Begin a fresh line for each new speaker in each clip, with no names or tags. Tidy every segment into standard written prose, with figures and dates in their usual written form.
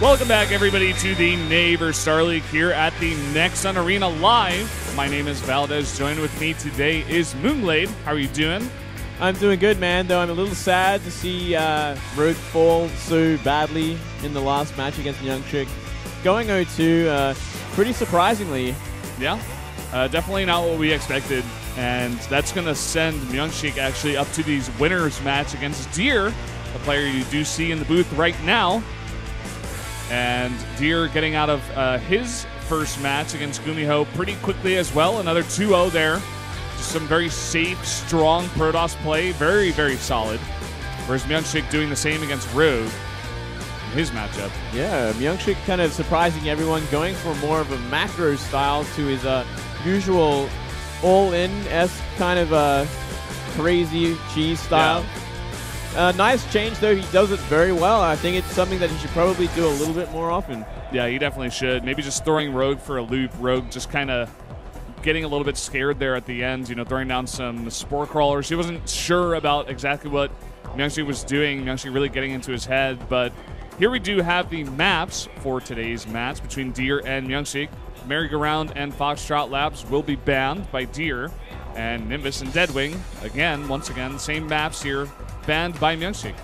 Welcome back, everybody, to the Neighbor Starleague here at the Nexon Arena Live. My name is Valdez. Joined with me today is Moonglade. How are you doing?
I'm doing good, man, though I'm a little sad to see Rogue fall so badly in the last match against MyuNgSiK. Going 0-2, pretty surprisingly.
Yeah, definitely not what we expected. And that's going to send MyuNgSiK actually up to these winners match against Deer, a player you do see in the booth right now. And Deer getting out of his first match against Gumiho pretty quickly as well. Another 2-0 there. Just some very safe, strong Protoss play. Very, very solid. Whereas MyuNgSiK doing the same against Rogue in his matchup.
Yeah, MyuNgSiK kind of surprising everyone, going for more of a macro style to his usual all-in-esque kind of crazy cheese style. Yeah. Nice change, though. He does it very well. I think it's something that he should probably do a little bit more often.
Yeah, he definitely should. Maybe just throwing Rogue for a loop. Rogue just kind of getting a little bit scared there at the end, you know, throwing down some spore crawlers. He wasn't sure about exactly what MyuNgSiK was doing. MyuNgSiK really getting into his head. But here we do have the maps for today's match between Deer and MyuNgSiK. Merry-Go-Round and Foxtrot Labs will be banned by Deer. And Nimbus and Deadwing, once again, same maps here, banned by MyuNgSiK.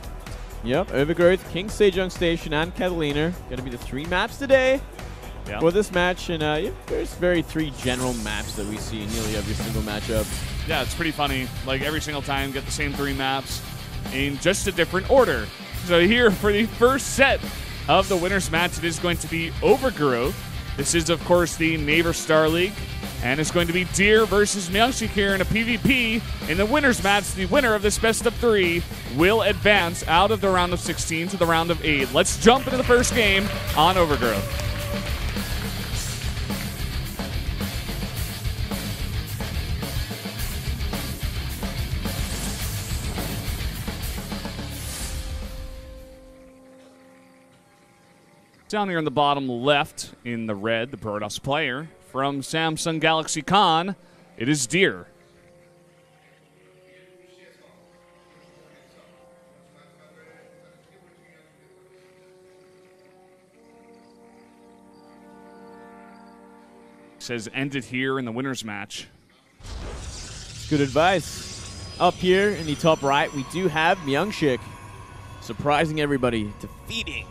Yep, Overgrowth, King Sejong Station, and Catalina. Going to be the 3 maps today for this match. And yeah, there's very 3 general maps that we see in nearly every single matchup.
Yeah, it's pretty funny. Like every single time, get the same 3 maps in just a different order. So here for the first set of the winner's match, it is going to be Overgrowth. This is, of course, the Neighbor Starleague. And it's going to be Deer versus MyuNgSiK here in a PvP. In the winner's match, the winner of this best of 3 will advance out of the round of 16 to the round of 8. Let's jump into the first game on Overgrowth. Down here in the bottom left in the red, the Protoss player. From Samsung Galaxy Con, it is Deer. Says ended here in the winner's match.
Good advice. Up here in the top right, we do have MyuNgSiK surprising everybody, defeating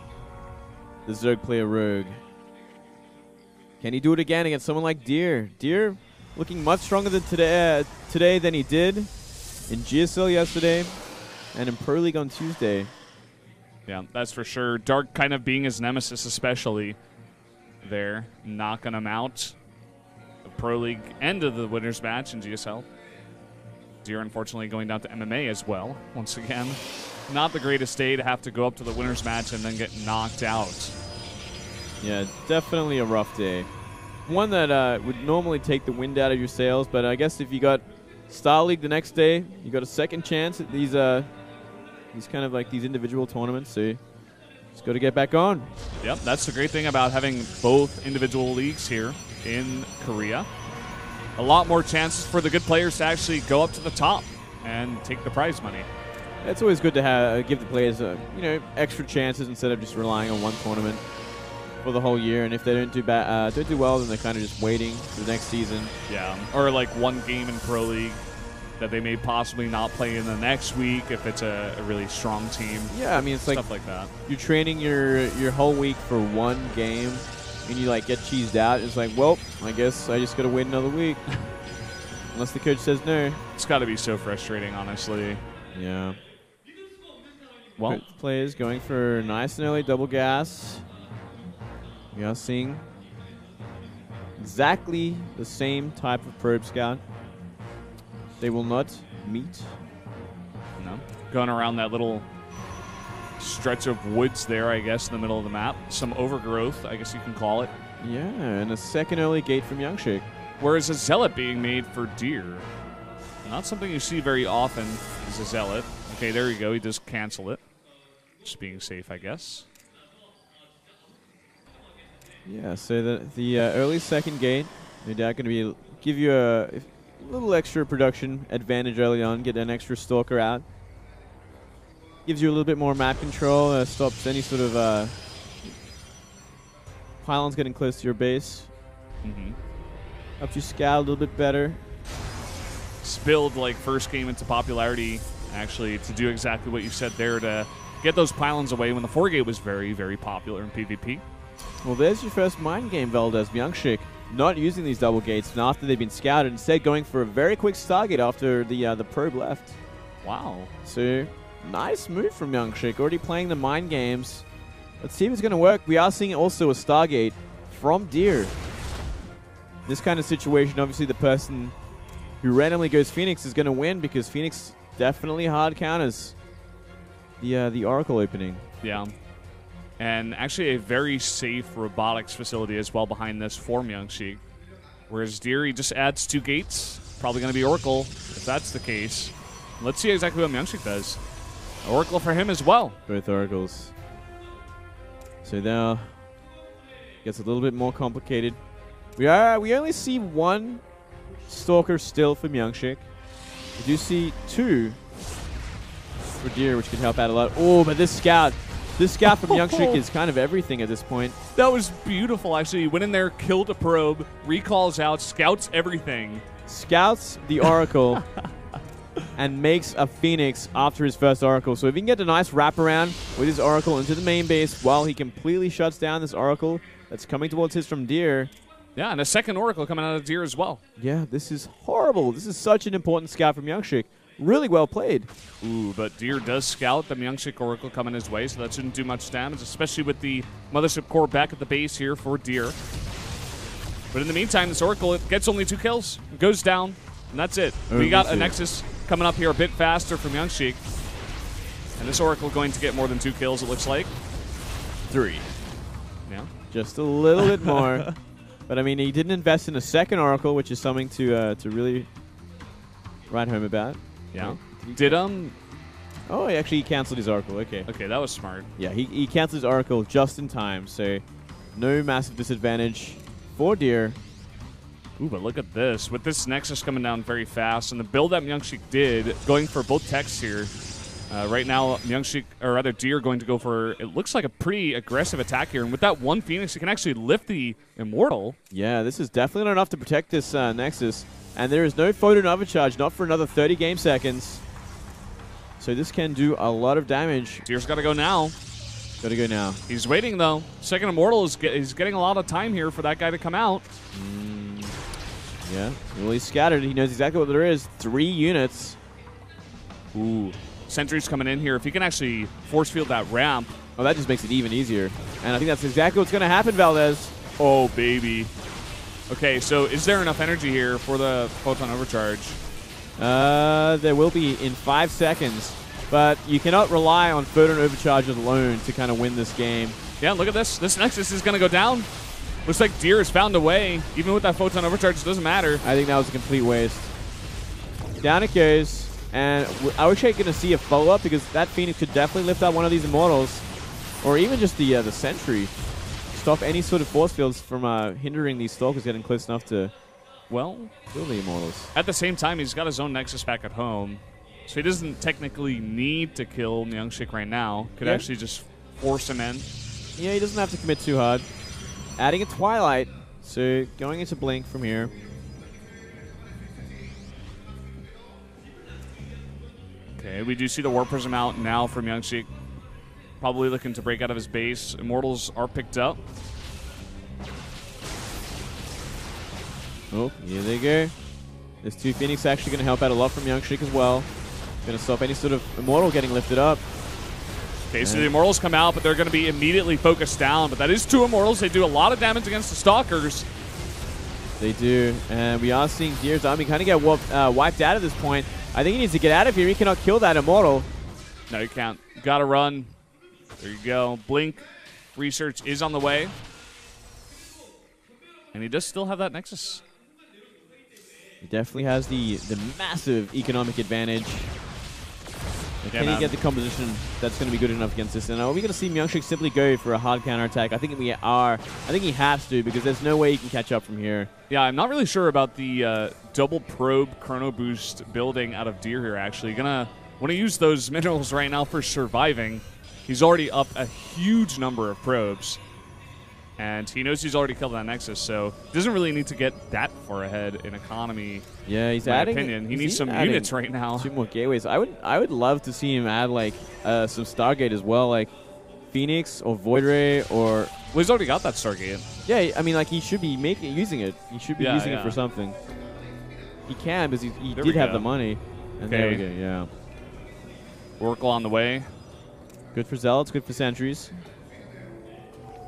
the Zerg player Rogue. Can he do it again against someone like Deer? Deer looking much stronger than today than he did in GSL yesterday and in Pro League on Tuesday.
Yeah, that's for sure. Dark kind of being his nemesis, especially there, knocking him out. The Pro League end of the winner's match in GSL. Deer, unfortunately, going down to MMA as well. Once again, not the greatest day to have to go up to the winner's match and then get knocked out.
Yeah, definitely a rough day. One that would normally take the wind out of your sails, but I guess if you got Starleague the next day, you got a second chance at these kind of like these individual tournaments, so you just got to get back on.
Yep, that's the great thing about having both individual leagues here in Korea. A lot more chances for the good players to actually go up to the top and take the prize money.
It's always good to give the players extra chances instead of just relying on one tournament for the whole year, and if they don't do well, then they're kind of just waiting for the next season.
Yeah, or like one game in Pro League that they may possibly not play in the next week if it's a really strong team.
Yeah, I mean, it's
stuff like that.
You're training your whole week for one game, and you like get cheesed out. It's like, well, I guess I just got to wait another week, unless the coach says no.
It's got to be so frustrating, honestly.
Yeah.
Well,
players going for nice and early double gas. We are seeing exactly the same type of probe scout. They will not meet.
No. Going around that little stretch of woods there, I guess, in the middle of the map. Some overgrowth, I guess you can call it.
Yeah, and a second early gate from MyuNgSiK.
Whereas a Zealot being made for Deer. Not something you see very often is a Zealot. Okay, there you go. He does cancel it. Just being safe, I guess.
Yeah, so the early second gate, they're going to be give you a little extra production advantage early on, get an extra stalker out. Gives you a little bit more map control, stops any sort of pylons getting close to your base.
Mm-hmm.
Helps you scout a little bit better.
Spilled like first game into popularity, actually, to do exactly what you said there, to get those pylons away when the 4-gate was very, very popular in PvP.
Well, there's your first mind game, Valdez. MyuNgSiK not using these double gates after they've been scouted, instead going for a very quick Stargate after the probe left.
Wow.
So, nice move from MyuNgSiK, already playing the mind games. Let's see if it's going to work. We are seeing also a Stargate from Deer. This kind of situation, obviously the person who randomly goes Phoenix is going to win, because Phoenix definitely hard counters the Oracle opening.
Yeah. And actually a very safe robotics facility as well behind this for MyuNgSiK. Whereas Deer, he just adds 2 gates. Probably going to be Oracle, if that's the case. Let's see exactly what MyuNgSiK does. Oracle for him as well.
Both Oracles. So now gets a little bit more complicated. We only see 1 Stalker still for MyuNgSiK. We do see 2 for Deer, which can help out a lot. Oh, but this scout from MyuNgSiK is kind of everything at this point.
That was beautiful, actually. He went in there, killed a probe, recalls out, scouts everything.
Scouts the Oracle and makes a Phoenix after his first Oracle. So if he can get a nice wraparound with his Oracle into the main base while he completely shuts down this Oracle that's coming towards his from Deer.
Yeah, and a second Oracle coming out of Deer as well.
Yeah, this is horrible. This is such an important scout from MyuNgSiK. Really well played.
Ooh, but Deer does scout the MyuNgSiK Oracle coming his way, so that shouldn't do much damage, especially with the Mothership Core back at the base here for Deer. But in the meantime, this Oracle, it gets only 2 kills, goes down, and that's it. We got a Nexus coming up here a bit faster from MyuNgSiK. And this Oracle going to get more than 2 kills, it looks like.
3.
Yeah.
Just a little bit more. But, I mean, he didn't invest in a second Oracle, which is something to really write home about.
Yeah.
Right.
Did,
Oh, actually, he canceled his Oracle. Okay.
Okay, that was smart.
Yeah, he canceled his Oracle just in time, so no massive disadvantage for Deer.
Ooh, but look at this. With this Nexus coming down very fast, and the build that MyuNgSiK did, going for both techs here. Right now, MyuNgSiK, or rather Deer, going to go for, it looks like a pretty aggressive attack here. And with that 1 Phoenix, he can actually lift the Immortal.
Yeah, this is definitely not enough to protect this Nexus. And there is no photon overcharge, not for another 30 game seconds. So this can do a lot of damage.
Deer's got to go now.
Got to go now.
He's waiting, though. Second Immortal is getting a lot of time here for that guy to come out.
Yeah, well, he's scattered. He knows exactly what there is. 3 units.
Ooh. Sentry's coming in here. If he can actually force field that ramp.
Oh, that just makes it even easier. And I think that's exactly what's going to happen, Valdez.
Oh, baby. Okay, so is there enough energy here for the photon overcharge?
There will be in 5 seconds. But you cannot rely on photon overcharge alone to kind of win this game.
Yeah, look at this. This Nexus is going to go down. Looks like Deer has found a way. Even with that photon overcharge, it doesn't matter.
I think that was a complete waste. Down it goes. And I wish I could see a follow-up, because that Phoenix could definitely lift up one of these Immortals. Or even just the Sentry. Stop any sort of force fields from hindering these Stalkers getting close enough to, well, kill the Immortals.
At the same time, he's got his own Nexus back at home. So he doesn't technically need to kill MyuNgSiK right now. Could actually just force him in.
Yeah, he doesn't have to commit too hard. Adding a Twilight. So going into Blink from here.
Okay, we do see the Warp Prism out now from MyuNgSiK. Probably looking to break out of his base. Immortals are picked up.
Oh, here they go. This 2 Phoenix actually going to help out a lot from MyuNgSiK as well. Going to stop any sort of Immortal getting lifted up.
Okay, so the Immortals come out, but they're going to be immediately focused down. But that is 2 Immortals. They do a lot of damage against the Stalkers.
They do. And we are seeing Deer's army kind of get wiped out at this point. I think he needs to get out of here. He cannot kill that Immortal.
No, you can't. Got to run. There you go. Blink research is on the way. And he does still have that Nexus.
He definitely has the massive economic advantage.
Yeah,
can he get the composition that's going to be good enough against this? And are we going to see MyuNgSiK simply go for a hard counterattack? I think we are. I think he has to, because there's no way he can catch up from here.
Yeah, I'm not really sure about the double probe chrono boost building out of Deer here, actually. Want to use those minerals right now for surviving. He's already up a huge number of probes. And he knows he's already killed that Nexus, so he doesn't really need to get that far ahead in economy.
Yeah, he's
in my
adding.
opinion. He needs some units right now.
2 more gateways. I would love to see him add like some Stargate as well, like Phoenix or Void Ray or.
Well, he's already got that Stargate.
Yeah, I mean, like he should be using it. He should be using it for something. He can because he did have the money. And there we go. Yeah.
Oracle on the way.
Good for Zealots. Good for Sentries.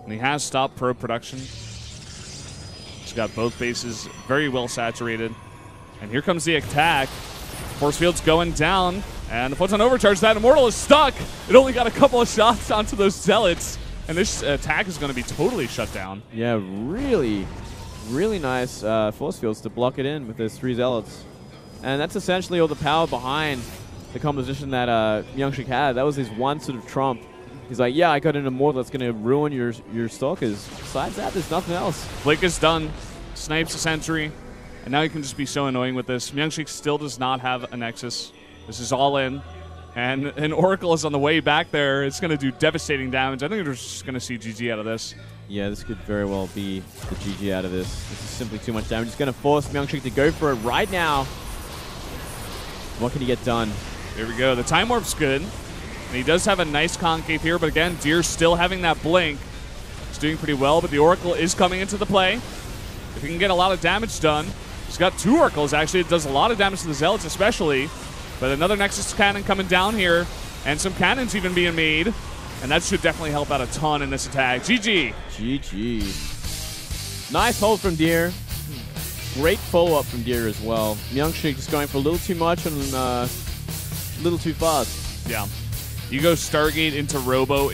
And he has stopped probe production. He's got both bases very well saturated. And here comes the attack. Force field's going down. And the Photon overcharge. That Immortal is stuck. It only got a couple of shots onto those Zealots. And this attack is going to be totally shut down. Yeah,
really nice force fields to block it in with those 3 Zealots. And that's essentially all the power behind the composition that MyuNgSiK had. That was his one sort of trump. He's like, yeah, I got an Immortal that's going to ruin your Stalkers. Besides that, there's nothing else.
Blink is done. Snipes a Sentry. And now he can just be so annoying with this. MyuNgSiK still does not have a Nexus. This is all in. And an Oracle is on the way back there. It's going to do devastating damage. I think we're just going to see GG out of this.
Yeah, this could very well be the GG out of this. This is simply too much damage. It's going to force MyuNgSiK to go for it right now. What can he get done?
Here we go. The Time Warp's good. And he does have a nice concave here, but again, Deer still having that blink. He's doing pretty well, but the Oracle is coming into the play. If he can get a lot of damage done, he's got 2 Oracles, actually. It does a lot of damage to the Zealots, especially. But another Nexus cannon coming down here, and some cannons even being made. And that should definitely help out a ton in this attack. GG.
GG. Nice hold from Deer. Great follow-up from Deer as well. MyuNgSiK just going for a little too much and a little too fast.
Yeah. You go Stargate into Robo.